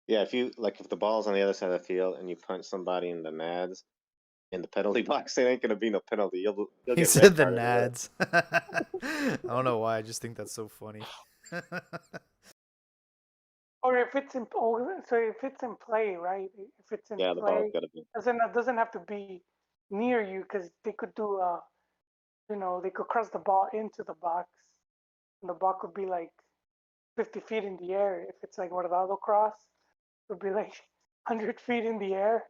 Yeah, if the ball's on the other side of the field and you punch somebody in the nads in the penalty box, it ain't gonna be no penalty. You'll He get red said the carded or whatever. Nads. I don't know why. I just think that's so funny. Or if it's in so if it's in play, right? If it's in Yeah, the ball's play, gotta be. doesn't have to be near you because they could do they could cross the ball into the box, and the ball could be like 50 feet in the air. If it's like Guardado cross, it would be like 100 feet in the air,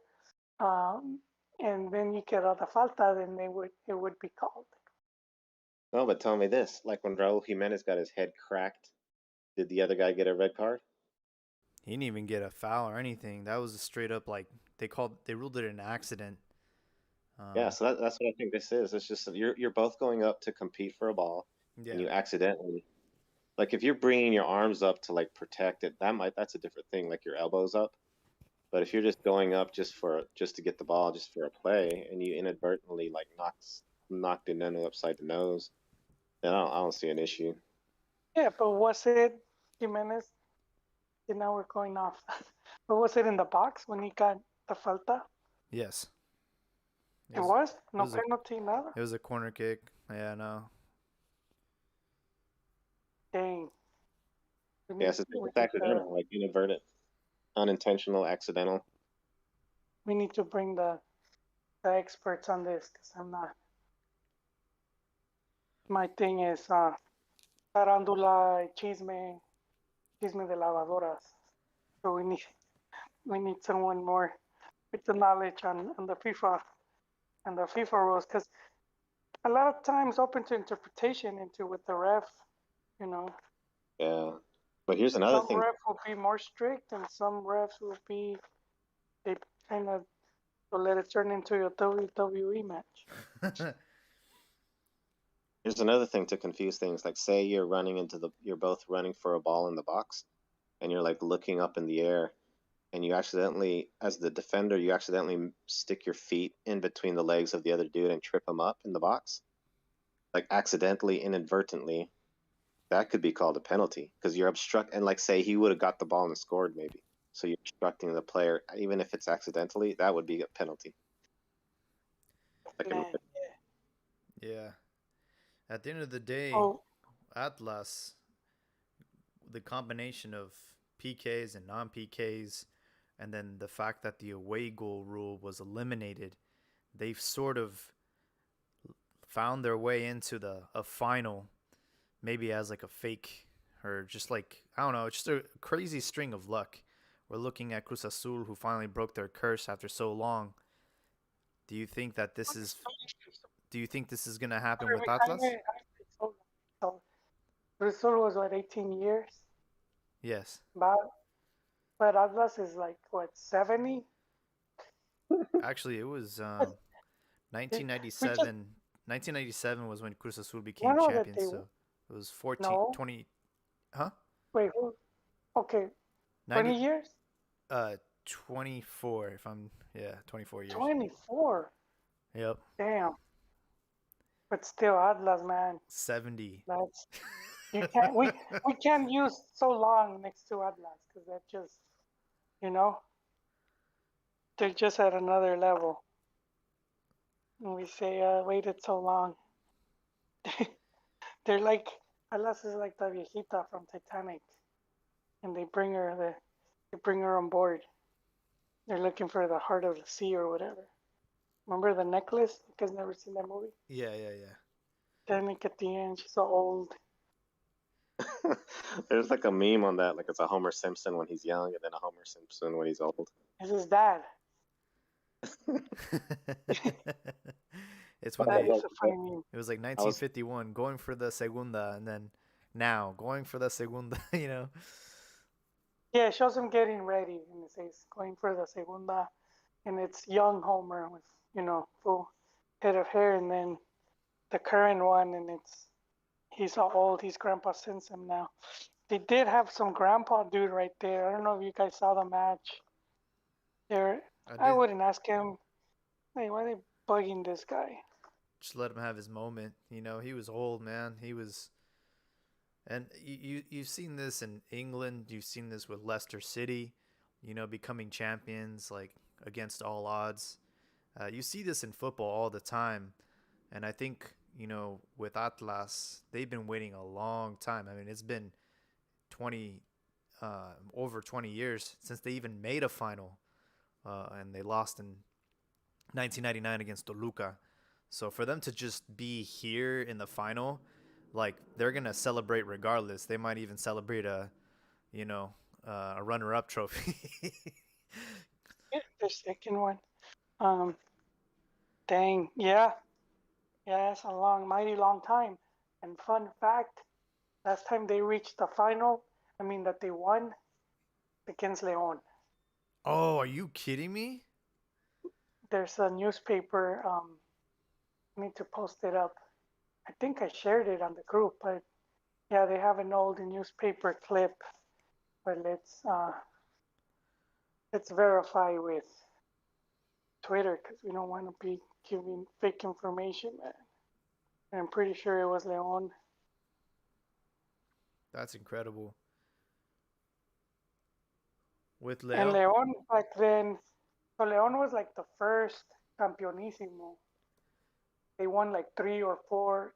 um, and then you get the falta, then it would be called. No, but tell me this: like when Raul Jimenez got his head cracked, did the other guy get a red card? He didn't even get a foul or anything. That was a straight up like they ruled it an accident. Yeah, Um, so that's what I think this is. It's just that you're both going up to compete for a ball, and yeah, you accidentally like if you're bringing your arms up to like protect it, that's a different thing, like your elbows up. But if you're just going up just to get the ball, just for a play, and you inadvertently like knocked the nano upside the nose, then I don't see an issue. Yeah, but was it Jimenez? And now we're going off. But was it in the box when he got the falta? yes, It was it no was a penalty, nada. it was a corner kick. Yeah, no, Dang, we Yeah, need we it's need to accidental, like inadvertent, unintentional, accidental. we need to bring the experts on this because I'm not. My thing is tarándula, chisme de lavadoras. So we need someone more with the knowledge on the FIFA and the FIFA rules because a lot of times open to interpretation into with the ref. You know, Yeah, but here's another some thing. refs will be more strict and some refs will be they kind of will let it turn into a WWE match. Here's another thing to confuse things. Like, say you're both running for a ball in the box, and you're like looking up in the air, and as the defender, you accidentally stick your feet in between the legs of the other dude and trip him up in the box, like accidentally, inadvertently. That could be called a penalty because you're obstruct. And like, say he would have got the ball and scored, maybe. So you're obstructing the player, even if it's accidentally. That would be a penalty. Like, Man, yeah. At the end of the day, oh, Atlas, the combination of PKs and non PKs, and then the fact that the away goal rule was eliminated, they've sort of found their way into the a final, maybe as like a fake or just like I don't know, just a crazy string of luck. We're looking at Cruz Azul, who finally broke their curse after so long. Do you think that this is? Do you think this is gonna happen with Atlas? so Rizul was what 18 years, Yes. but Atlas is like what 70. Actually, it was We just 1997. 1997 was when Cruz Azul I became know that champions. they So it was 14, no 20, huh? wait who okay 90, 20 years 24. If I'm, yeah, 24 years. 24 Yep. damn but still Atlas man 70. that's you can't we can't use so long next to Atlas because that just you know they're just at another level and we say waited so long they're like Atlas is like the viejita from Titanic and they bring her on board. They're looking for the heart of the sea or whatever. Remember the necklace? You guys never seen that movie? Yeah, yeah, yeah. Titanic at the end, she's so old. There's like a meme on that, like it's a Homer Simpson when he's young, and then a Homer Simpson when he's old. This is dad. It's when That they, is a funny meme. it was like I was 1951, going for the segunda, and then now going for the segunda, you know? Yeah, it shows him getting ready, and it says going for the segunda, and it's young Homer with full head of hair, and then the current one, and he's all old. His grandpa sends him now. They did have some grandpa dude right there. I don't know if you guys saw the match. There, I I did wouldn't ask him, hey, why are they bugging this guy? just let him have his moment. You know, he was old, man. He was, and you've seen this in England. You've seen this with Leicester City. becoming champions like against all odds. You see this in football all the time, and I think with Atlas, they've been waiting a long time. I mean, it's been 20 over 20 years since they even made a final, and they lost in 1999 against Toluca. So for them to just be here in the final, like they're gonna celebrate regardless. They might even celebrate you know, a runner-up trophy. Yeah, the second one. Um, Dang, yeah, yeah, that's a long, mighty long time. And fun fact, last time they reached the final, I mean that they won against Leon. Oh, are you kidding me? There's a newspaper. I need to post it up. I think I shared it on the group, but yeah, they have an old newspaper clip. But let's verify with Twitter because we don't want to be giving fake information, man. And I'm pretty sure it was Leon. That's incredible. With And Leo. Leon back then, so Leon was like the first campeonísimo. They won like 3 or 4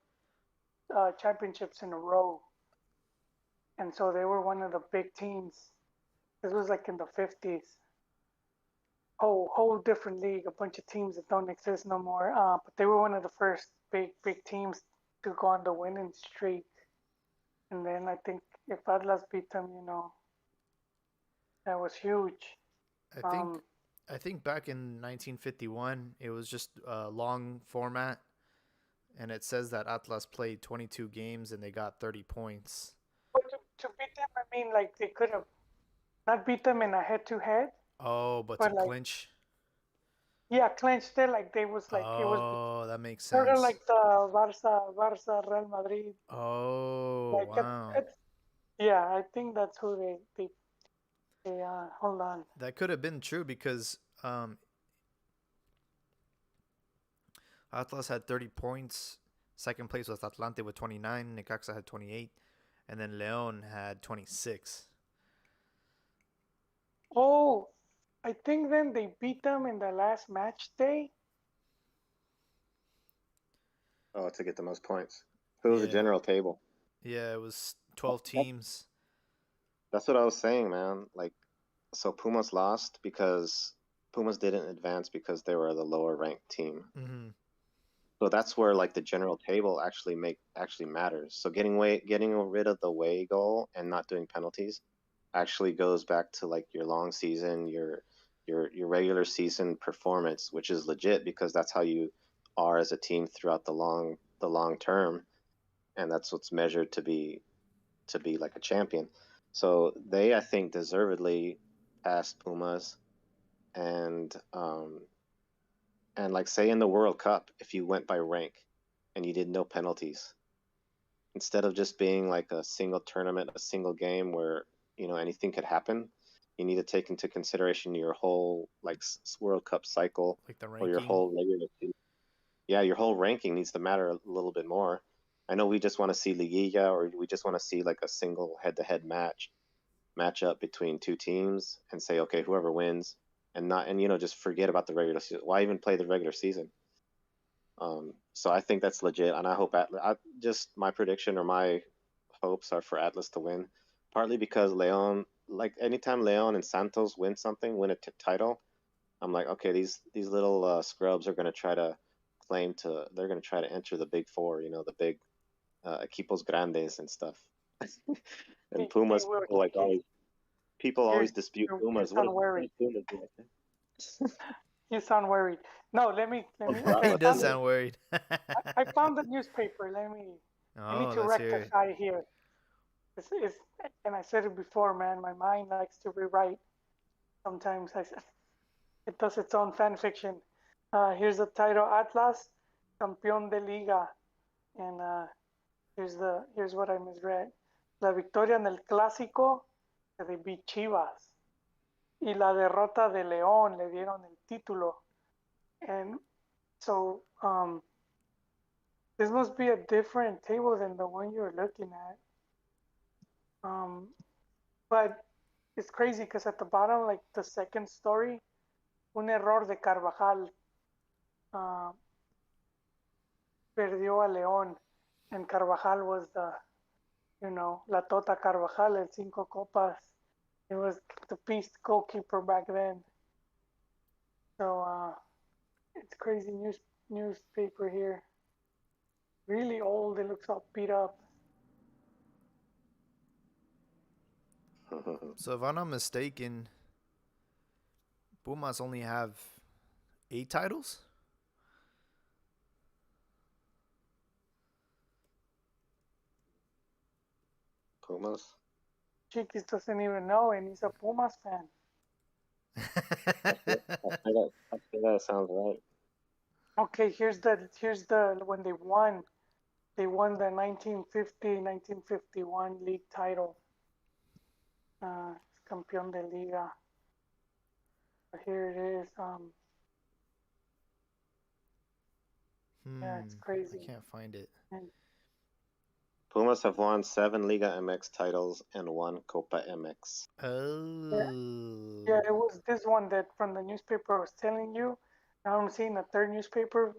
championships in a row, and so they were one of the big teams. This was like in the 50s. Whole different league, a bunch of teams that don't exist no more. But they were one of the first big teams to go on the winning streak. And then I think if Atlas beat them, that was huge. I think Um, I think back in 1951, it was just a long format, and it says that Atlas played 22 games and they got 30 points. but to beat them, I mean, like they could have not beat them in a head-to-head, Oh, but to but like clinch. yeah, clinched it. Like they was like it was Oh, that makes sort of sense. like the Barca, Real Madrid. Oh, Like wow. it's yeah, I think that's who they hold on. That could have been true because Atlas had 30 points. Second place was Atlante with 29. Necaxa had 28. And then Leon had 26. Oh, I think then they beat them in the last match day. Oh, to get the most points. Who was the Yeah. general table? Yeah, it was 12 That- teams. That's what I was saying, man. Like, so Pumas lost because Pumas didn't advance because they were the lower ranked team. Mm-hmm. So that's where like the general table actually matters. So getting rid of the way goal and not doing penalties actually goes back to like your long season, your regular season performance, which is legit because that's how you are as a team throughout the long term, and that's what's measured to be like a champion. So they, I think, deservedly passed Pumas, and like say in the World Cup, if you went by rank and you did no penalties, instead of just being like a single tournament, a single game where anything could happen, you need to take into consideration your whole like World Cup cycle Like the or your ranking. whole regular season. Yeah, your whole ranking needs to matter a little bit more. I know we just want to see Liguilla, or we just want to see like a single head-to-head matchup between two teams and say, okay, whoever wins, and just forget about the regular season. Why even play the regular season? So I think that's legit, and I hope just my prediction or my hopes are for Atlas to win, partly because Leon, like anytime Leon and Santos win a title, I'm like, okay, these little scrubs are gonna try to they're gonna try to enter the big four, the big equipos grandes and stuff. And They Pumas, will. people You always dispute you Pumas. sound What worried. is Pumas doing? You sound worried. No, let me. Well, He I let's does found see it. it. sound worried. I found the newspaper. I need Oh, to let's hear it. rectify here. It's, and I said it before, man. My mind likes to rewrite. Sometimes it does its own fan fiction. Here's the title: Atlas, campeón de liga, and here's what I misread: La victoria en el clásico de beat Chivas y la derrota de León le dieron el título. And so this must be a different table than the one you're looking at. But it's crazy because at the bottom, like the second story, un error de Carvajal uh, perdió a León, and Carvajal was La Tota Carvajal, el Cinco Copas. He was the beast goalkeeper back then. So it's crazy newspaper here. Really old. It looks all beat up. So if I'm not mistaken, Pumas only have 8 titles. Pumas. Chiquis doesn't even know, and he's a Pumas fan. I think that sounds right. Okay, here's the when they won. They won the 1950-1951 league title. Campeón de Liga. Here it is. Yeah, it's crazy. I can't find it. And Pumas have won 7 Liga MX titles and 1 Copa MX. Oh. yeah, it was this one that from the newspaper I was telling you. Now I'm seeing a third newspaper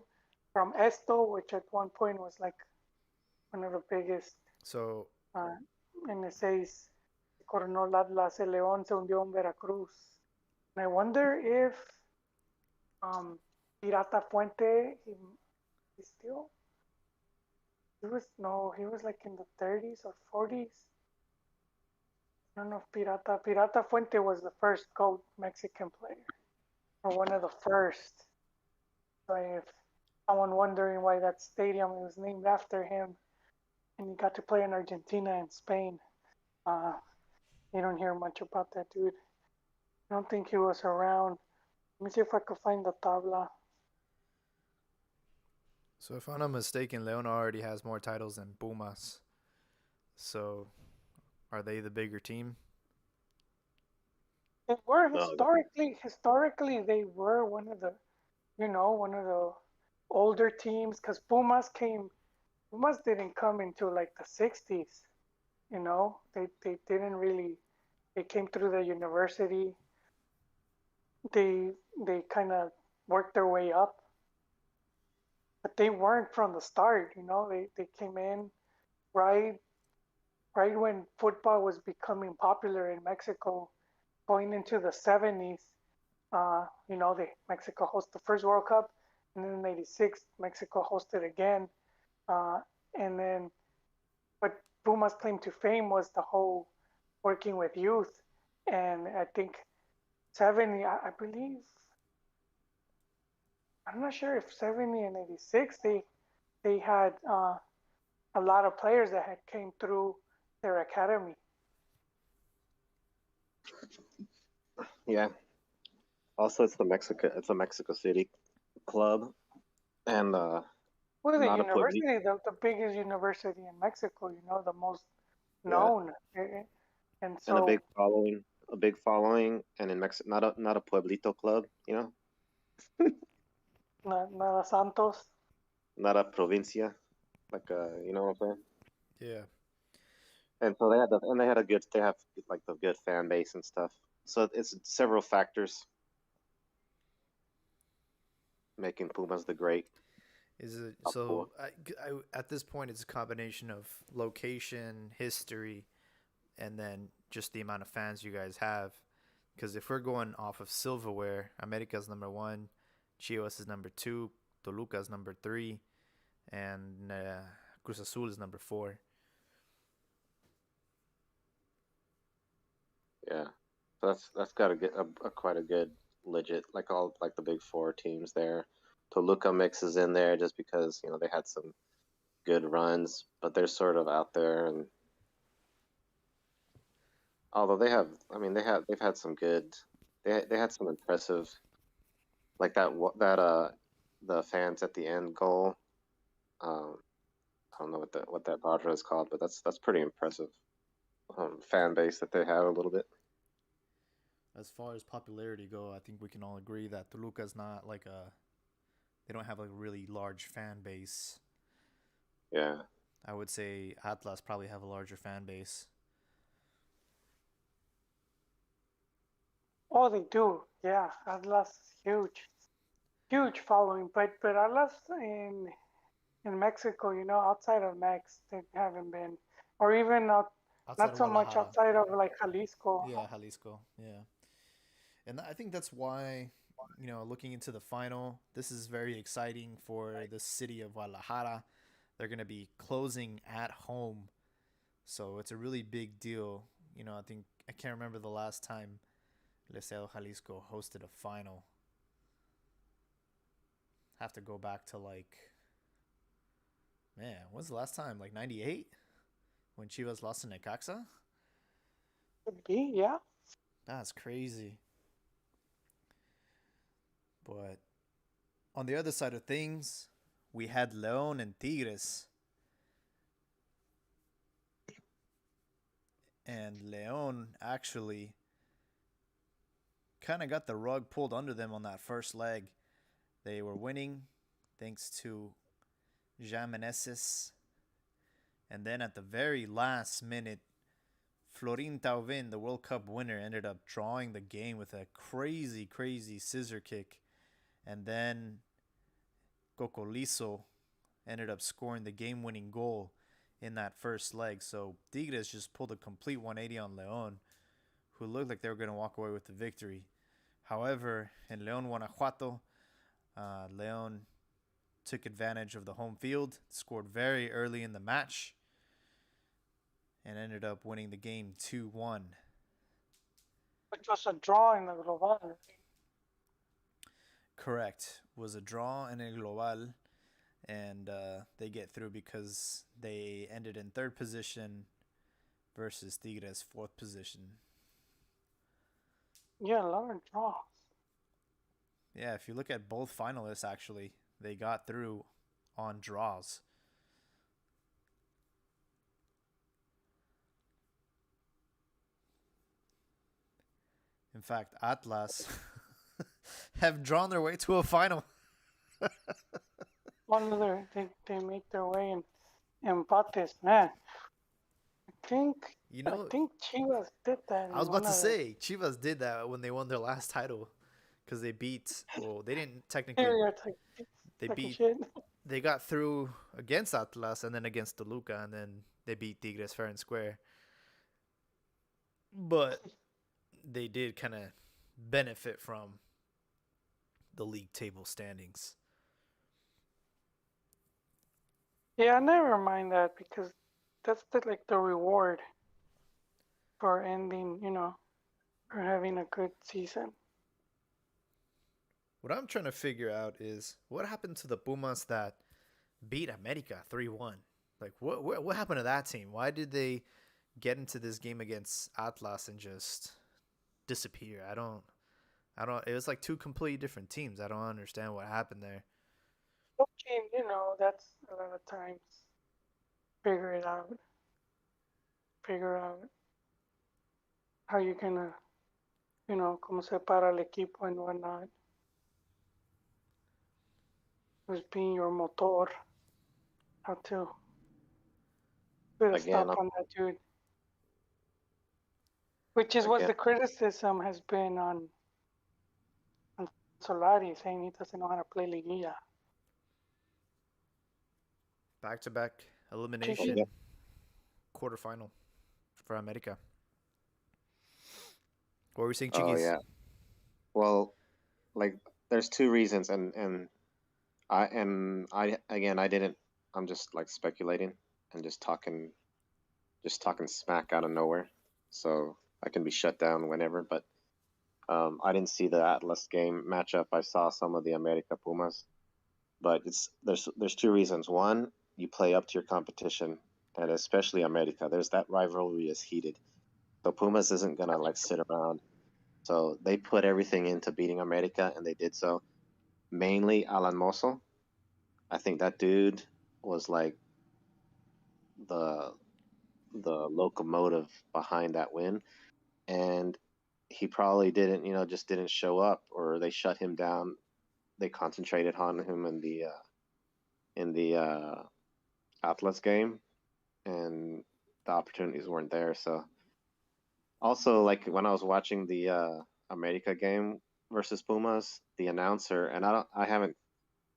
from Esto, which at one point was like one of the biggest. So, and it says, Coronó Atlas, el León se hundió en Veracruz. And I wonder if Pirata Fuente, he still, he was like in the 30s or 40s. I don't know if Pirata Fuente was the first GOAT Mexican player, or one of the first. So if someone wondering why that stadium was named after him, and he got to play in Argentina and Spain, you don't hear much about that dude. I don't think he was around. Let me see if I can find the tabla. So if I'm not mistaken, León already has more titles than Pumas. So, are they the bigger team? They were historically they were one of the older teams because Pumas didn't come into like the 60s. They didn't really. They came through the university. They kind of worked their way up, but they weren't from the start. They came in right when football was becoming popular in Mexico, going into the 70s. Mexico hosted the first World Cup, and then in '86 Mexico hosted again, and then but Puma's claim to fame was the whole working with youth, and I think 70, I believe, I'm not sure if 70 and '86 they had a lot of players that had came through their academy. Yeah. Also, it's a Mexico City club, and well, the university, the biggest university in Mexico, the most known, and so and a big following, and in Mexico, not a pueblito club, not a Santos, not a provincia, like you know what I'm saying? Yeah. And so they have like the good fan base and stuff. So it's several factors making Pumas the great. Is it so? At this point, it's a combination of location, history, and then just the amount of fans you guys have. Because if we're going off of silverware, America's number 1, Chivas is number 2, Toluca is number 3, and Cruz Azul is number 4. Yeah, so that's got to get a quite a good legit like the big 4 teams there. Toluca mixes in there just because they had some good runs, but they're sort of out there. And although they've had some good, they had some impressive, like that the fans at the end goal. I don't know what that Vajra is called, but that's pretty impressive fan base that they have a little bit. As far as popularity go, I think we can all agree that Toluca's not they don't have a really large fan base. Yeah. I would say Atlas probably have a larger fan base. Oh, they do. Yeah, Atlas is huge following. But Atlas in Mexico, outside of Mex, they haven't been, or even Outside not of so much Guadalajara. outside of like Jalisco. Yeah, Jalisco. Yeah. And I think that's why, looking into the final, this is very exciting for the city of Guadalajara. They're going to be closing at home. So it's a really big deal. I think I can't remember the last time Liceo Jalisco hosted a final. Have to go back to man, when's the last time? Like 98? When Chivas lost to Necaxa? Could be, yeah. That's crazy. But on the other side of things, we had León and Tigres. And León actually kind of got the rug pulled under them on that first leg. They were winning thanks to Jean Meneses. And then at the very last minute, Florin Tauvin, the World Cup winner, ended up drawing the game with a crazy, crazy scissor kick. And then Cocolizo ended up scoring the game-winning goal in that first leg. So Tigres just pulled a complete 180 on León, who looked like they were going to walk away with the victory. However, in León, Guanajuato, León took advantage of the home field, scored very early in the match, and ended up winning the game 2-1. Which was a draw in the Global. Correct. Was a draw in a Global, and they get through because they ended in third position versus Tigres fourth position. Yeah, a lot of draws. Yeah, if you look at both finalists, actually, they got through on draws. In fact, Atlas have drawn their way to a final. They make their way in empates, man. I think Chivas did that. I was about to say, Chivas did that when they won their last title. Because they they didn't technically, they got through against Atlas and then against Toluca, and then they beat Tigres fair and square. But they did kind of benefit from the league table standings. Yeah, never mind that, because that's the reward for ending, for having a good season. What I'm trying to figure out is what happened to the Pumas that beat America 3-1? Like, what happened to that team? Why did they get into this game against Atlas and just disappear? I don't. It was like two completely different teams. I don't understand what happened there. Coaching, that's a lot of times figure out how you're gonna, cómo se para el equipo and whatnot. Who's being your motor? How to put a stop on that dude. Which is what the criticism has been on Solari, saying he doesn't know how to play Liguilla. Back-to-back elimination quarterfinal for America. What were we saying, Chiquis? Oh, yeah. Well, there's two reasons, and I didn't. I'm just speculating and just talking smack out of nowhere. So I can be shut down whenever, but I didn't see the Atlas game matchup. I saw some of the America Pumas, but there's two reasons. One, you play up to your competition, and especially America. There's that rivalry is heated, so Pumas isn't gonna sit around. So they put everything into beating America, and they did so. Mainly Alan Mozo. I think that dude was the locomotive behind that win, and he probably just didn't show up, or they shut him down. They concentrated on him in the Atlas game, and the opportunities weren't there. So also, when I was watching the America game versus Pumas, the announcer, and I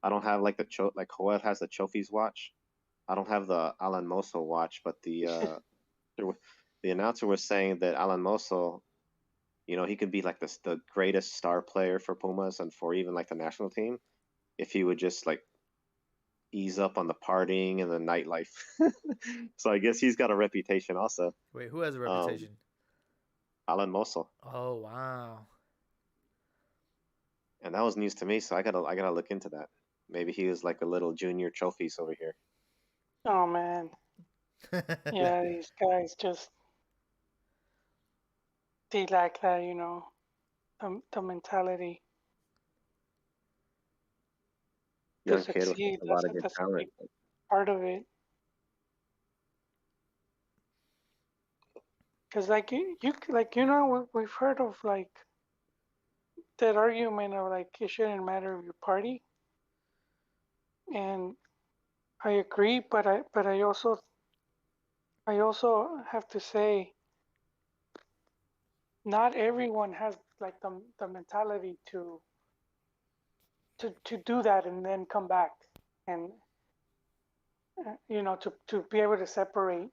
don't have like like Joel has the trophies watch. I don't have the Alan Moso watch, but the announcer was saying that Alan Moso, he could be like the greatest star player for Pumas and for even like the national team if he would just like ease up on the partying and the nightlife. So I guess he's got a reputation also. Wait, who has a Um, reputation? Alan Moso, Oh wow. and that was news to me. So I gotta look into that. Maybe he was like a little junior trophies over here. Oh man, yeah, these guys just they lack that, the mentality to Young kid with succeed. a lot That's of good that's a talent. big part of it. Cause like we've heard of like that argument of like it shouldn't matter if you party, and I agree, but I also have to say not everyone has like the mentality to do that and then come back and to be able to separate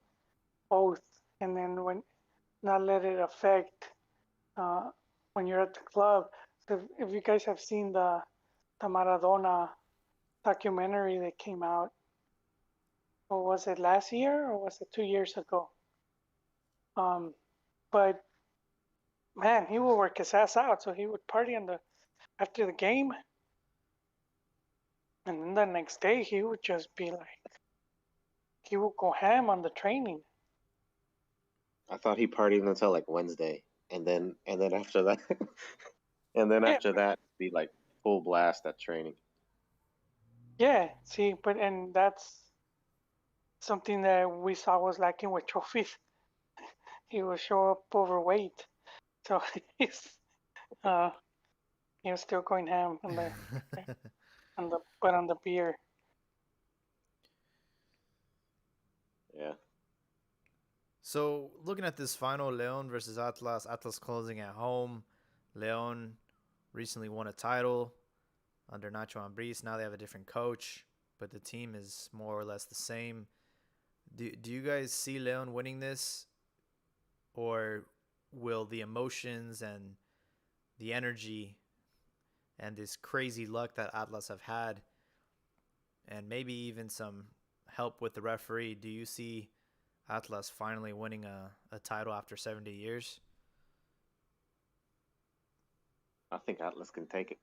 both and then when not let it affect uh, when you're at the club. So if you guys have seen the Maradona documentary that came out, or was it last year or was it 2 years ago? Um, but man, he would work his ass out. So he would party after the game, and then the next day he would just be like he would go ham on the training. I thought he partied until like Wednesday, and then after that, and then Yeah, after that, be like full blast at training. yeah. See, but and that's something that we saw was lacking with trophies. He would show up overweight, so he's uh he was still going ham on the beer. Yeah, So looking at this final, Leon versus Atlas. Atlas closing at home. Leon recently won a title under Nacho Ambriz. Now they have a different coach, but the team is more or less the same. Do you guys see Leon winning this, or will the emotions and the energy and this crazy luck that Atlas have had, and maybe even some help with the referee, do you see Atlas finally winning a title after 70 years? I think Atlas can take it.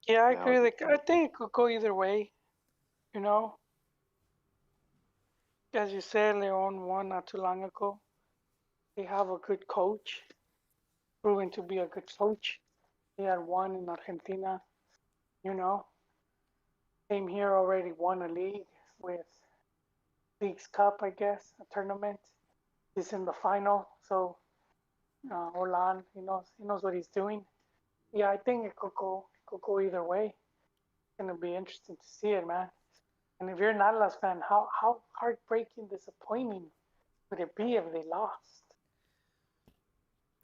Yeah, I Now, agree. Like, I think it could go either way. You know, as you said, Leon won not too long ago. They have a good coach, proven to be a good coach. He had won in Argentina. You know, came here already won a league with League's Cup, I guess, a tournament. He's in the final, so Orlan, he knows what he's doing. Yeah, I think it could go either way. It's gonna be interesting to see it, man. And if you're an Atlas fan, how heartbreaking, disappointing would it be if they lost?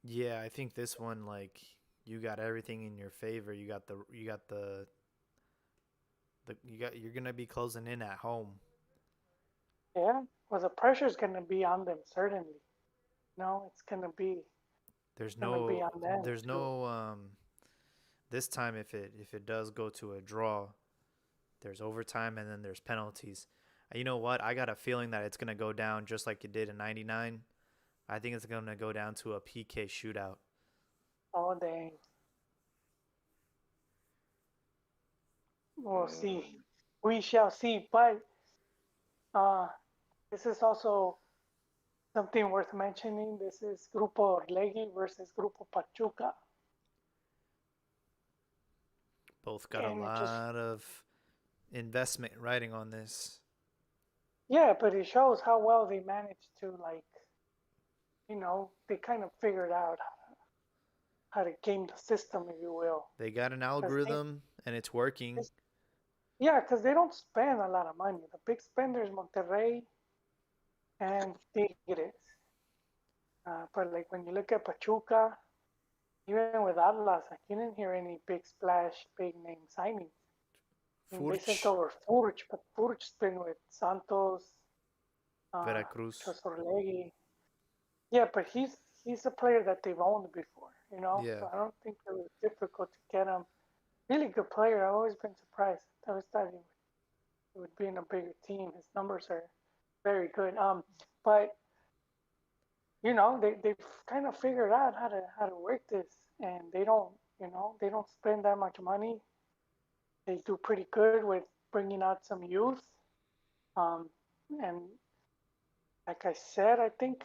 Yeah, I think this one, like, you got everything in your favor. You're gonna be closing in at home. Yeah, well, the pressure's gonna be on them certainly. No, There's gonna be no on them there's too. no this time if it does go to a draw, there's overtime and then there's penalties. You know what? I got a feeling that it's gonna go down just like it did in '99. I think it's gonna go down to a PK shootout. Oh dang, we'll see. mm, We shall see. But uh, this is also something worth mentioning. This is Grupo Orlegui versus Grupo Pachuca, Both got a and it just lot of investment riding on this. yeah, but it shows how well they managed to like they kind of figured out how to game the system, if you will. They got an 'Cause algorithm and it's working. yeah, because they don't spend a lot of money. The big spenders, Monterrey and Tigres. But like when you look at Pachuca, even with Atlas, like you didn't hear any big splash, big name signings. I mean, they sent Furch, over Furch, but Furch's been with Santos, Veracruz. Orlegui. Yeah, but he's a player that they've owned before, you know. Yeah. So I don't think it was difficult to get him. Really good player. I've always been surprised. I always thought he would be in a bigger team. His numbers are very good. But you know they've kind of figured out how to work this, and they don't spend that much money. They do pretty good with bringing out some youth. Um, and like I said, I think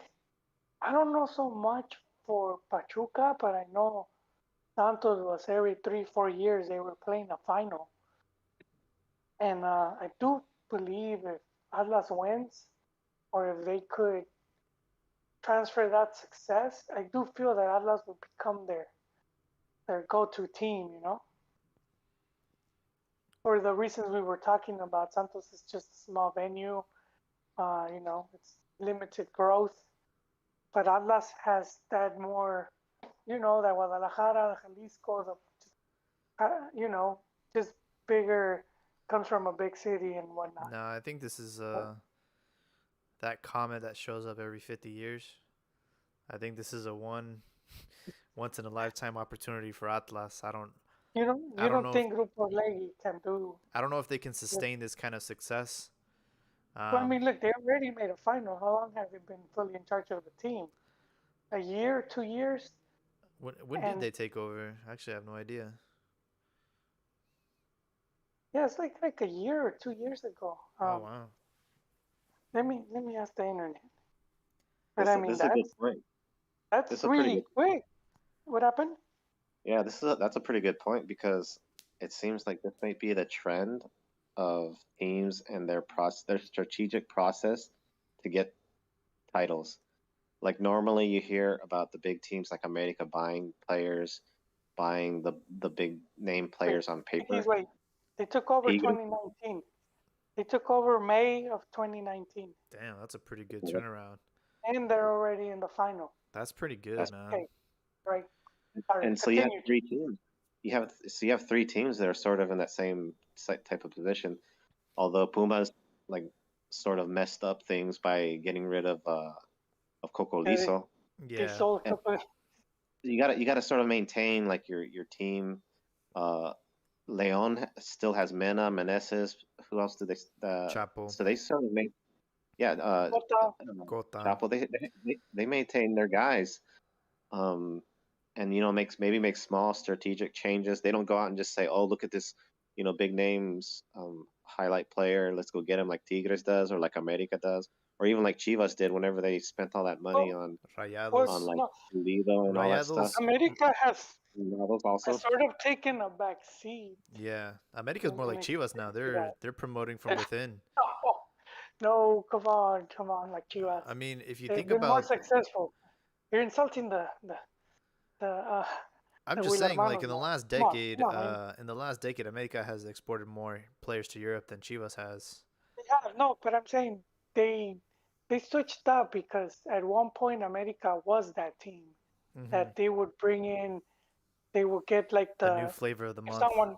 I don't know so much for Pachuca, but I know Santos was every 3 4 years they were playing a final, and I do believe if Atlas wins or if they could transfer that success, I do feel that Atlas will become their go-to team. You know, for the reasons we were talking about. Santos is just a small venue. You know, it's limited growth, but Atlas has that more. You know, that Guadalajara, Jalisco, you know, just bigger, comes from a big city and whatnot. No, I think this is that comet that shows up every 50 years. I think this is a once in a lifetime opportunity for Atlas. I You don't don't know if think Grupo Orlegui can do? I don't know if they can sustain this kind of success. Well, I Um, mean, look, they already made a final. How long have they been fully in charge of the team? A year, 2 years, when did and they take over? Actually, I have no idea. yeah, it's like a year or 2 years ago. Oh wow. Let me ask the internet. But This I this mean, is a good point. This that's is a pretty really good. quick. What happened? Yeah, that's a pretty good point because it seems like this might be the trend of teams and their strategic process to get titles. Like normally you hear about the big teams like America buying players, buying the big name Wait, players on paper. wait. They took over Tigres, 2019. They took over May of 2019, Damn, that's a pretty good turnaround. and they're already in the final. That's pretty good, that's man. Okay, right. Sorry, and so you have continue. three teams. You have three teams that are sort of in that same type of position. Although Pumas like sort of messed up things by getting rid of Coco Yeah, Liso. they Yeah. sold a And couple. you gotta sort of maintain like your team. Uh, Leon still has Mena, Meneses. Who else do they? Chapo, So they sort of make yeah. Gota. Chapo. They maintain their guys. Um, and maybe make small strategic changes. They don't go out and just say, "Oh, look at this, big names highlight player. Let's go get him," like Tigres does or like America does, or even like Chivas did whenever they spent all that money Well, well, on Rayados. like no. Pulido and all that stuff. Rayados. America And those has also. sort of taken a back seat Yeah. America's more in like Chivas now. that. They're promoting from within. Oh, no, come on, like Chivas. I mean, if you They've think been more about successful. You're insulting the I'm the just saying, like Wilhermanos now. Come on, man. in the last decade, America has exported more players to Europe than Chivas has. They have no, but I'm saying they they switched up because at one point America was that team Hmm. that they would bring in. They would get like The new flavor of the if month. someone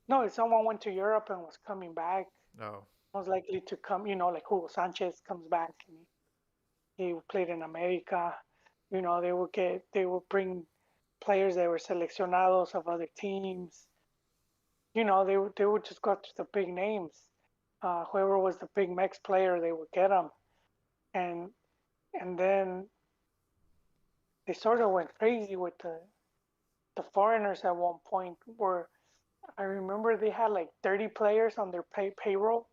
no, if someone went to Europe and was coming back, Oh, most likely to come, like Hugo Sanchez comes back and he played in America. They would bring players that were seleccionados of other teams. They would just go to the big names. Whoever was the big Mex player, they would get them, and and then they sort of went crazy with the foreigners at one point. Where I remember they had like 30 players on their payroll.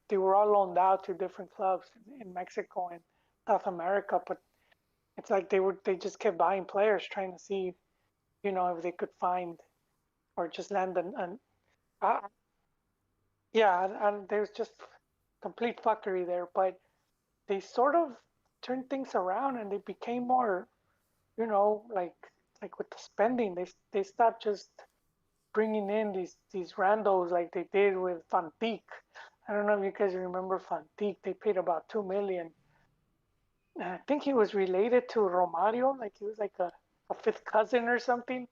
They were all loaned out to different clubs in Mexico and South America, but it's like they just kept buying players, trying to see, if they could find or just land an uh, yeah, and there's just complete fuckery there. But they sort of turned things around and they became more, like with the spending, they stopped just bringing in these randos like they did with Fantique. I don't know if you guys remember Fantique. They paid about 2 million I think he was related to Romario, like he was like a fifth cousin or something.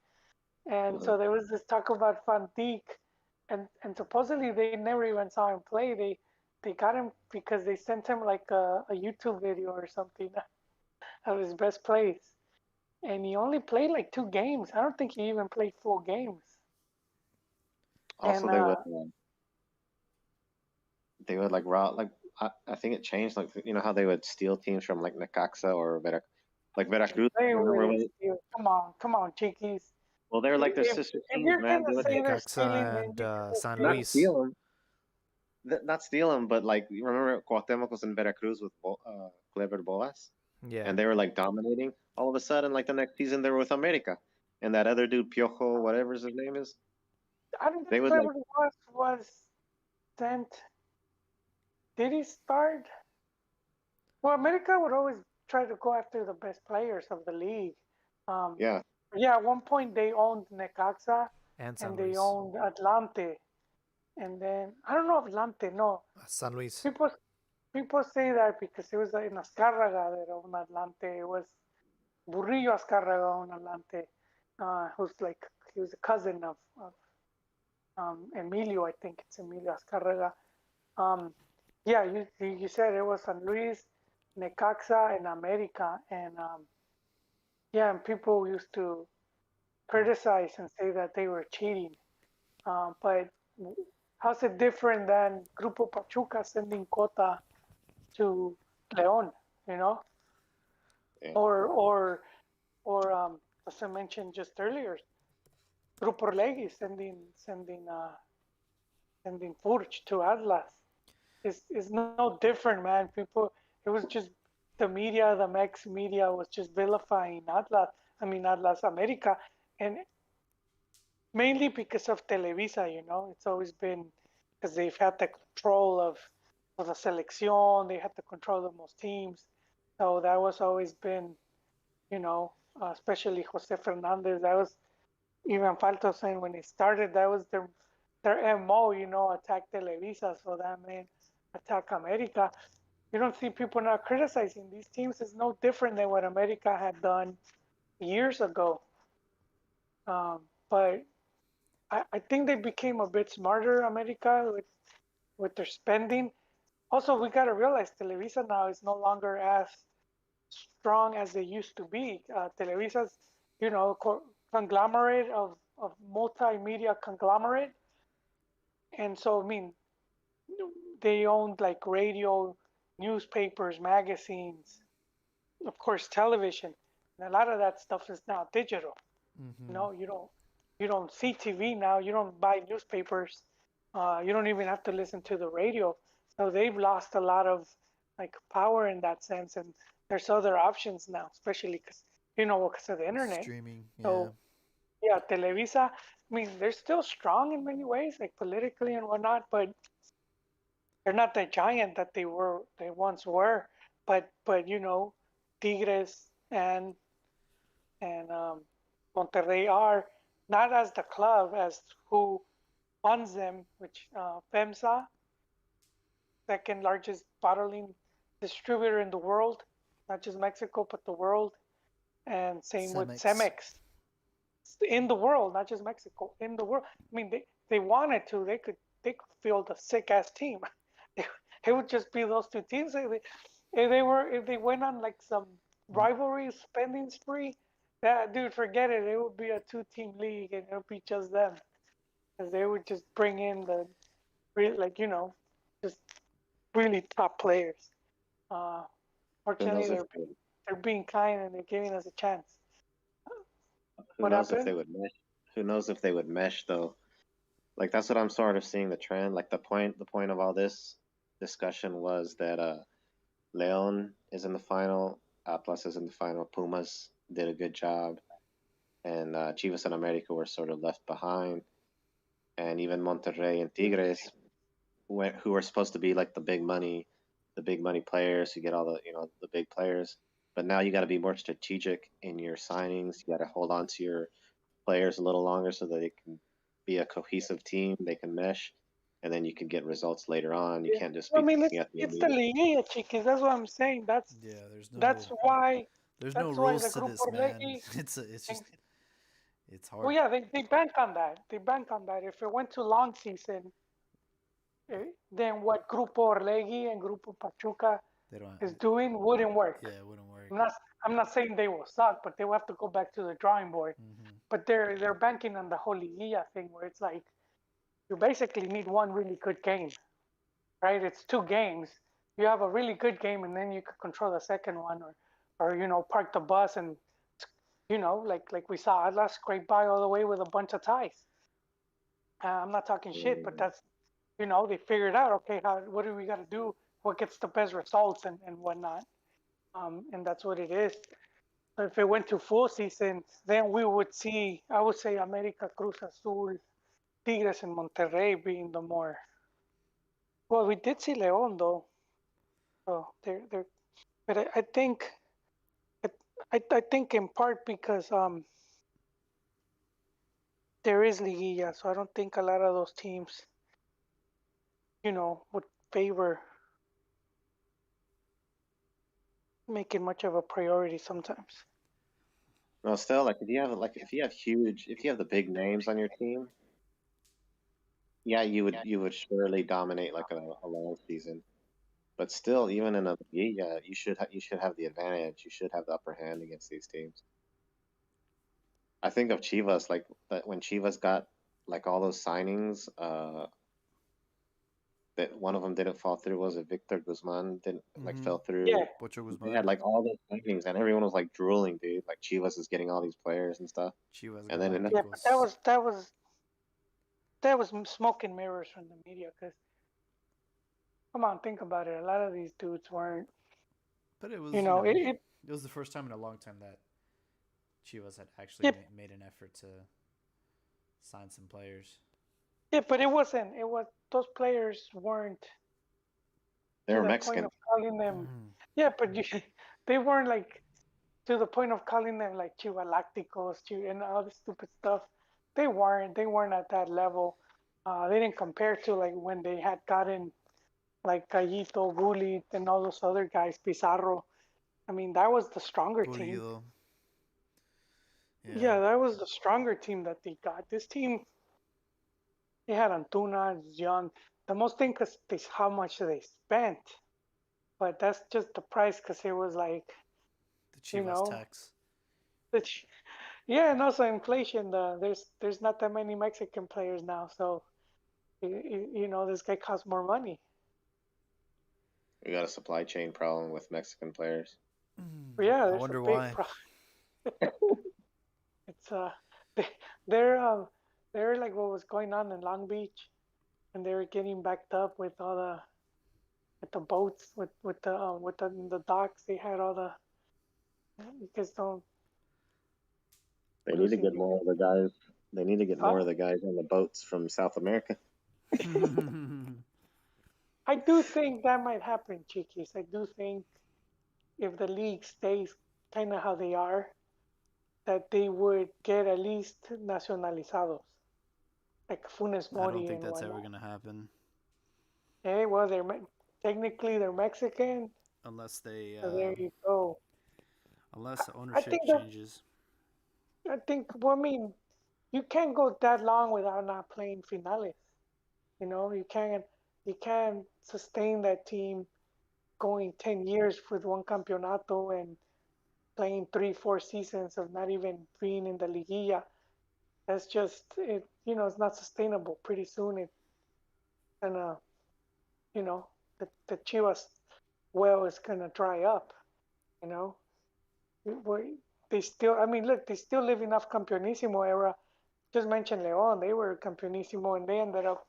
And Uh, so there was this talk about Van Dijk, and supposedly they never even saw him play. They got him because they sent him like a YouTube video or something of his best plays, and he only played like 2 games. I don't think he even played full games. Also, And they would like raw like I think it changed like you know how they would steal teams from like Necaxa or like Veracruz. they Remember wouldn't when? steal. Come on, Chiquis. Well, they're like their If sister if teams, you're man. They gonna would say they're stealing, Necaxa then and you could just San say not Luis. steal them, not steal them, but like you remember Cuauhtemoc was in Veracruz with Clever Boas, Yeah. and they were like dominating. All of a sudden, like the next season, they were with America, and that other dude Piojo, whatever his name is, I don't they think would like Clever was sent. Did he start? Well, America would always try to go after the best players of the league. Um, yeah. yeah, at one point they owned Necaxa And San and they Luis. owned Atlante, and then I don't know if Atlante. No, San Luis. people people say that because it was in Azcárraga that owned Atlante. It was Burrillo Azcárraga owned Atlante, who's like he was a cousin of Emilio. I think it's Emilio Azcárraga. Um, yeah, you said it was San Luis, Necaxa, and America, and yeah, and people used to criticize and say that they were cheating. But how's it different than Grupo Pachuca sending Cota to León? You know, Yeah. or as I mentioned just earlier, Grupo Orlegui sending Furch to Atlas. Is no different, man. People, it was just the media, the Mex media was just vilifying Atlas. I mean Atlas America, and mainly because of Televisa. You know, it's always been because they've had the control of the selección. They had the control of most teams, so that was always been, you know, especially Jose Fernandez. That was even Falto saying when he started, that was their MO. You know, attack Televisa. So that meant attack America. You don't see people now criticizing these teams. Is no different than what America had done years ago. But I think they became a bit smarter, America, with their spending. Also, we got to realize Televisa now is no longer as strong as they used to be. Televisa's, you know, conglomerate of multimedia conglomerate. And so, I mean, they owned like radio, newspapers, magazines, of course, television. And a lot of that stuff is now digital. You Mm-hmm. know, you don't see TV now. You don't buy newspapers. You don't even have to listen to the radio. So they've lost a lot of like power in that sense. And there's other options now, especially because because of the internet. Streaming. Yeah. So yeah, Televisa. I mean, they're still strong in many ways, like politically and whatnot, but they're not the giant that they once were. But Tigres and Monterrey are not as the club as who funds them, which FEMSA, second largest bottling distributor in the world, not just Mexico but the world, and same with Cemex. Cemex in the world, not just Mexico, in the world. I mean, they wanted to, they could field a sick ass team. It would just be those two teams. If they went on like some rivalry spending spree, that dude, forget it. It would be a two-team league, and it would be just them, because they would just bring in the like just really top players. Uh, Who Fortunately, knows if they're being kind and they're giving us a chance. who What knows if happened? they would mesh? Who knows if they would mesh though? Like that's what I'm sort of seeing the trend. Like the point of all this discussion was that Leon is in the final, Atlas is in the final, Pumas did a good job, and Chivas and America were sort of left behind, and even Monterrey and Tigres, who were supposed to be like the big money players who get all the the big players, but now you got to be more strategic in your signings. You got to hold on to your players a little longer so that they can be a cohesive team. They can mesh. and then you can get results later on. You Yeah. can't just I be mean, looking at the it's the immediate. Liguilla, Chiquis. That's what I'm saying. Yeah, That's why there's no that's why the rules to Grupo this, man. Orlegui. It's just it's Well, hard. yeah, they bank on that. They bank on that. If it went to long season, then what Grupo Orlegui and Grupo Pachuca They don't. is doing wouldn't work. Yeah, it wouldn't work. I'm not I'm not saying they will suck, but they will have to go back to the drawing board. Hmm. But they're banking on the whole Liguilla thing, where it's like you basically need one really good game, right? It's 2 games. You have a really good game, and then you could control the second one, or park the bus and like we saw Atlas scrape by all the way with a bunch of ties. I'm not talking shit, but that's they figured out, okay, what do we got to do? What gets the best results and whatnot. And that's what it is. So if it went to full season, then we would see, I would say, America, Cruz Azul, Tigres, and Monterrey being the more. Well, we did see León though, so they're. But I think, I think in part because there is Liguilla, so I don't think a lot of those teams, would favor making much of a priority sometimes. No, still, like if you have the big names on your team, yeah, you would surely dominate like a long season. But still, even in a liga, you should have the advantage. You should have the upper hand against these teams. I think of Chivas like that when Chivas got like all those signings. That one of them didn't fall through. Was it Victor Guzman? Didn't like Hmm. fell through. Yeah, Pocho They Guzman. had like all those signings, and everyone was like drooling, dude. Like Chivas is getting all these players and stuff. Chivas And then yeah, but that Galácticos. was that was that was smoke and mirrors from the media. Because come on, think about it. A lot of these dudes weren't. But it You was, know, it it was the first time in a long time that Chivas had actually yeah, made an effort to sign some players. yeah, but it wasn't. It was those players weren't they to were the point Mexican. of calling them. Hmm. Yeah, but they weren't like to the point of calling them like Chivalacticos, and all this stupid stuff. They weren't. They weren't at that level. They didn't compare to like when they had gotten like Gallito, Gullit, and all those other guys, Pizarro. I mean, that was the stronger team. Pulido. Yeah. Yeah, that was the stronger team that they got. This team, they had Antuna, Young. The most thing is how much they spent, but that's just the price because it was like, The you Chivas know, tax. the, yeah, and also inflation. There's not that many Mexican players now, so this guy costs more money. We got a supply chain problem with Mexican players. But yeah, I there's a wonder big why. problem. It's they, they're they're like what was going on in Long Beach, and they were getting backed up with all the boats with the docks. They had all the you guys don't They need to losing get you more of the guys. They need to get huh? more of the guys on the boats from South America. I do think that might happen, Chiquis. I do think if the league stays kind of how they are, that they would get at least nacionalizados, like Funes I don't Mori think and that's ever whatnot. gonna happen Hey, well, technically they're Mexican, unless they, so there you go. unless the I ownership think that changes. I think well, I mean, you can't go that long without not playing finales. You can't sustain that team going 10 years with one campeonato and playing 3, 4 seasons of not even being in the liguilla. That's just it. It's not sustainable. Pretty soon, it gonna, you know, the Chivas well is gonna dry up. You know, they still. I mean, look, they still live enough Campeonísimo era. Just mention León. They were Campeonísimo, and they ended up.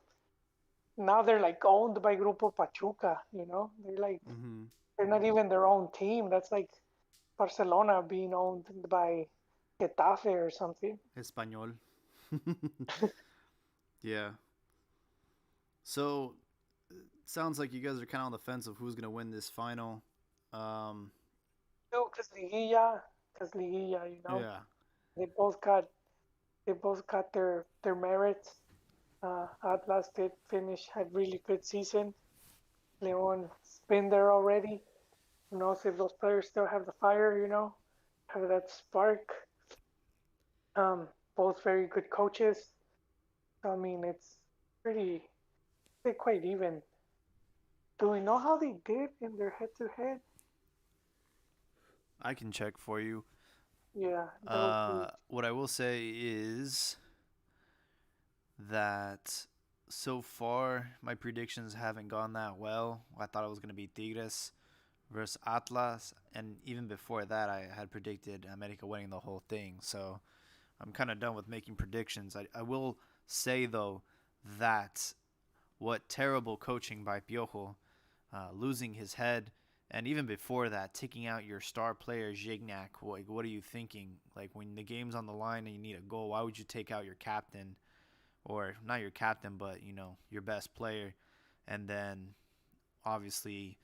Now they're like owned by Grupo Pachuca. Hmm. They're not even their own team. That's like Barcelona being owned by Getafe or something. Español. Yeah. So sounds like you guys are kind of on the fence of who's gonna win this final. Um, No, because Liguilla, yeah. they both got they both got their merits. Atlas did finish, had really good season. Leon's been there already. Who knows if those players still have the fire, have that spark. Um, both very good coaches. So, I mean, it's pretty, they're quite even. Do we know how they did in their head-to-head? I can check for you. Yeah, that would be. What I will say is that so far my predictions haven't gone that well. I thought it was going to be Tigres versus Atlas, and even before that, I had predicted America winning the whole thing. So I'm kind of done with making predictions. I will say though that what terrible coaching by Piojo, losing his head, and even before that, taking out your star player Gignac. Like, what are you thinking? Like, when the game's on the line and you need a goal, why would you take out your captain, or not your captain, but your best player? And then obviously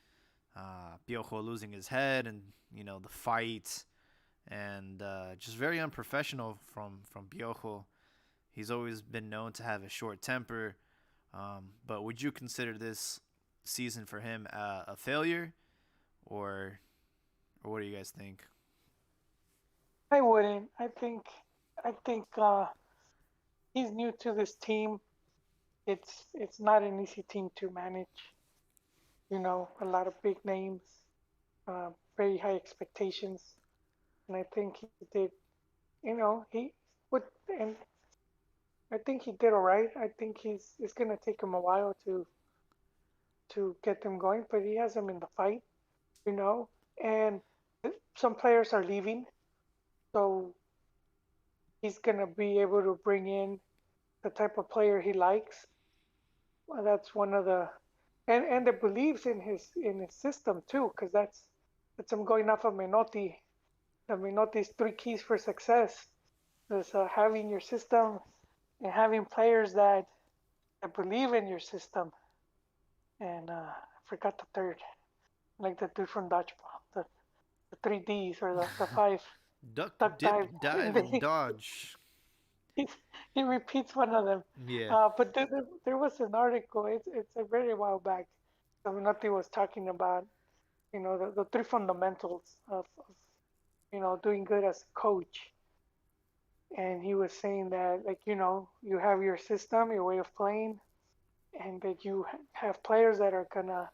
Piojo losing his head, and the fight, and just very unprofessional from Piojo. He's always been known to have a short temper. But would you consider this season for him a failure, or what do you guys think? I wouldn't. I think he's new to this team. It's not an easy team to manage. A lot of big names, very high expectations, and I think he did. He would, and I think he did all right. I think it's gonna take him a while to get them going, but he has them in the fight. You know, and some players are leaving, so he's gonna be able to bring in the type of player he likes. Well, that's one of the and that believes in his system too, because that's him going off of Menotti. The Menotti's three keys for success is having your system and having players that believe in your system. And I forgot the third, like the dude from Dodgeball, the three Ds or the five Duck, duck dip, dive. dive, and dodge. he, he repeats one of them. Yeah. But there was an article. It's a very while back. Menotti was talking about the three fundamentals of doing good as a coach, and he was saying that, like, you have your system, your way of playing, and that you have players that are gonna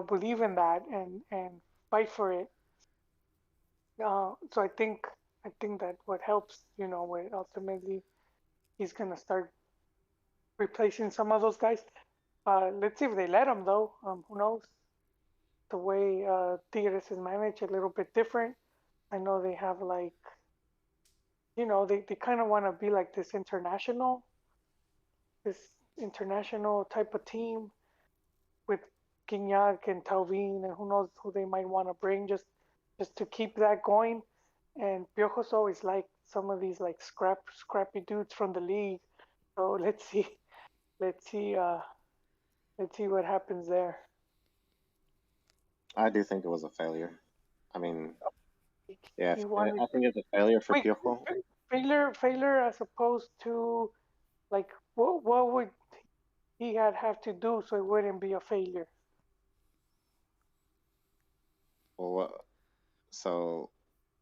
believe in that and fight for it. So I think that what helps, where ultimately he's gonna start replacing some of those guys. Let's see if they let him though. Who knows? The way Tigres is managed a little bit different. I know they have, like, they kind of want to be like this international type of team with Gignac and Tauvin, and who knows who they might want to bring, just to keep that going. And Piojo's always like some of these, like, scrappy dudes from the league. So let's see, let's see what happens there. I do think it was a failure. I mean, yeah, He wanted I think it's a failure for wait, Piojo. failure as opposed to, like, what would he have to do so it wouldn't be a failure? Well, so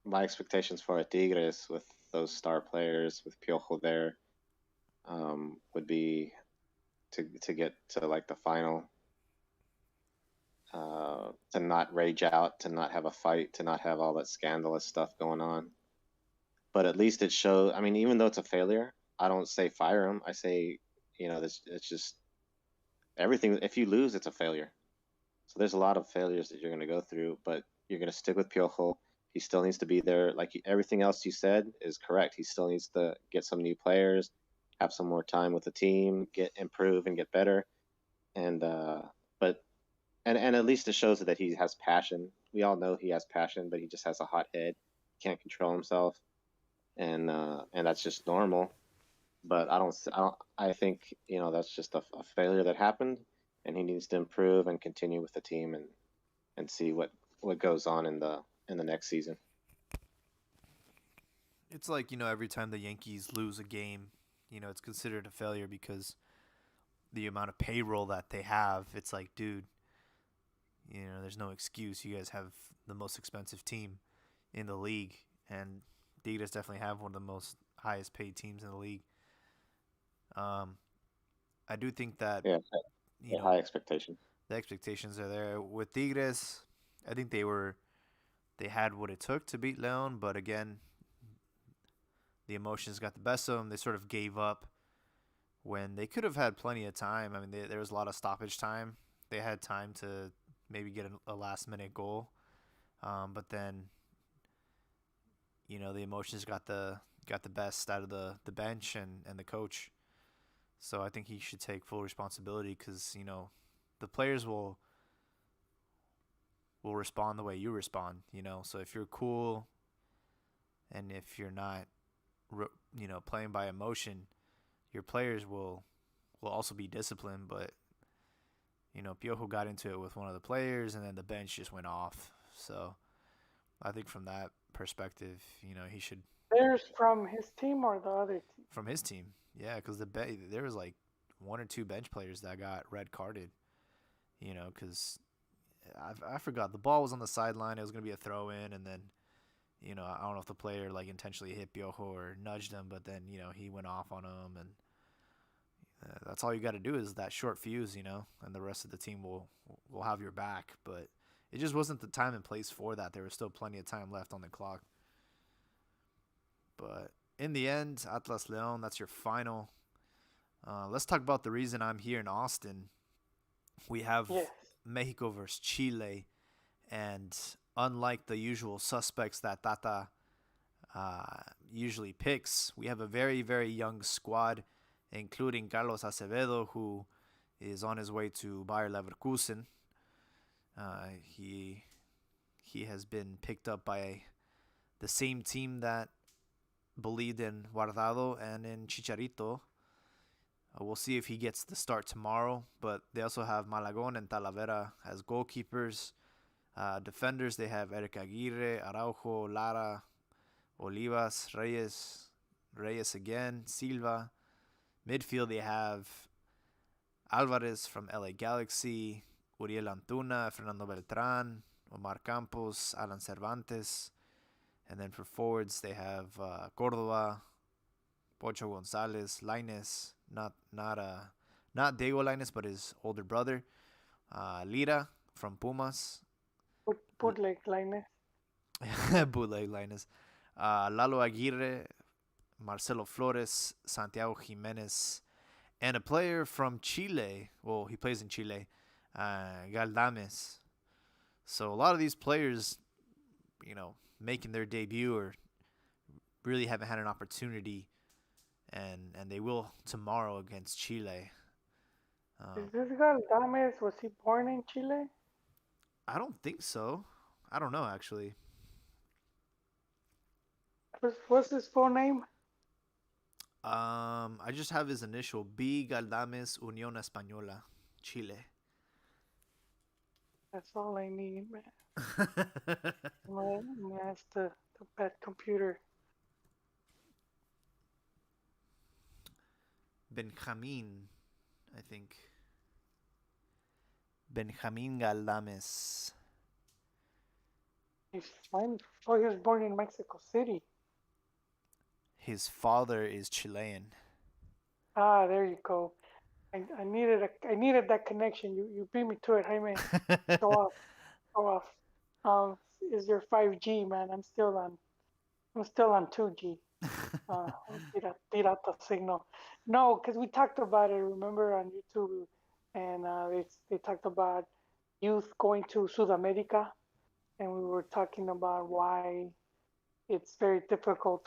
my expectations for a Tigres with those star players with Piojo there would be to get to like the final, to not rage out, to not have a fight, to not have all that scandalous stuff going on. But at least it shows. I mean, even though it's a failure, I don't say fire him. I say, this it's just everything. If you lose, it's a failure. So there's a lot of failures that you're going to go through, but you're going to stick with Piojo. He still needs to be there. Like everything else you said is correct. He still needs to get some new players, have some more time with the team, improve and get better. And but and at least it shows that he has passion. We all know he has passion, but he just has a hot head. He can't control himself, and that's just normal. But I think that's just a failure that happened, and he needs to improve and continue with the team and see what goes on in the next season. It's like, every time the Yankees lose a game, it's considered a failure because the amount of payroll that they have. It's like, dude, there's no excuse. You guys have the most expensive team in the league, and Tigres definitely have one of the most highest paid teams in the league. I do think that Yeah, you know high expectation. the expectations are there with Tigres. I think they had what it took to beat Leon, but again, the emotions got the best of them. They sort of gave up when they could have had plenty of time. I mean, there was a lot of stoppage time. They had time to maybe get a last minute goal, but then the emotions got the best out of the bench and the coach. So I think he should take full responsibility because the players will respond the way you respond. So if you're cool and if you're not playing by emotion, your players will also be disciplined. But Piojo got into it with one of the players, and then the bench just went off. So I think from that perspective, he should. Players from his team or the other team? From his team, yeah, because there was like one or two bench players that got red carded. Because I forgot the ball was on the sideline. It was gonna be a throw in, and then I don't know if the player like intentionally hit Piojo or nudged him, but then he went off on him, and that's all you got to do is that short fuse, and the rest of the team will have your back. But it just wasn't the time and place for that. There was still plenty of time left on the clock. But in the end, Atlas Leon, that's your final. Let's talk about the reason I'm here in Austin. We have Yes. Mexico versus Chile, and unlike the usual suspects that Tata usually picks, we have a very, very young squad, including Carlos Acevedo, who is on his way to Bayer Leverkusen. He has been picked up by the same team that believed in Guardado and in Chicharito. We'll see if he gets the start tomorrow, but they also have Malagon and Talavera as goalkeepers. Defenders, they have Eric Aguirre, Araujo, Lara, Olivas, Reyes again, Silva. Midfield, they have Alvarez from LA Galaxy, Uriel Antuna, Fernando Beltran, Omar Campos, Alan Cervantes. And then for forwards, they have Cordova, Pocho Gonzalez, Lainez, not Diego Lainez, but his older brother, Lira from Pumas. Bootleg Linus. Bootleg Lainez. Lalo Aguirre, Marcelo Flores, Santiago Jimenez, and a player from Chile. Well, he plays in Chile, Galdames. So a lot of these players, making their debut or really haven't had an opportunity, and they will tomorrow against Chile. Is this guy Dames? Was he born in Chile? I don't think so. I don't know actually. What's his full name? I just have his initial B. Galdames Unión Española, Chile. That's all I need, man. That's the bad computer. Benjamin, I think. Benjamin Galdames. He's fine. Oh, he was born in Mexico City. His father is Chilean. Ah, there you go. I needed that connection. You beat me to it, Jaime. Go off. Is your 5G, man? I'm still on 2G. Beat out the signal. No, because we talked about it. Remember on YouTube, and they talked about youth going to South America, and we were talking about why it's very difficult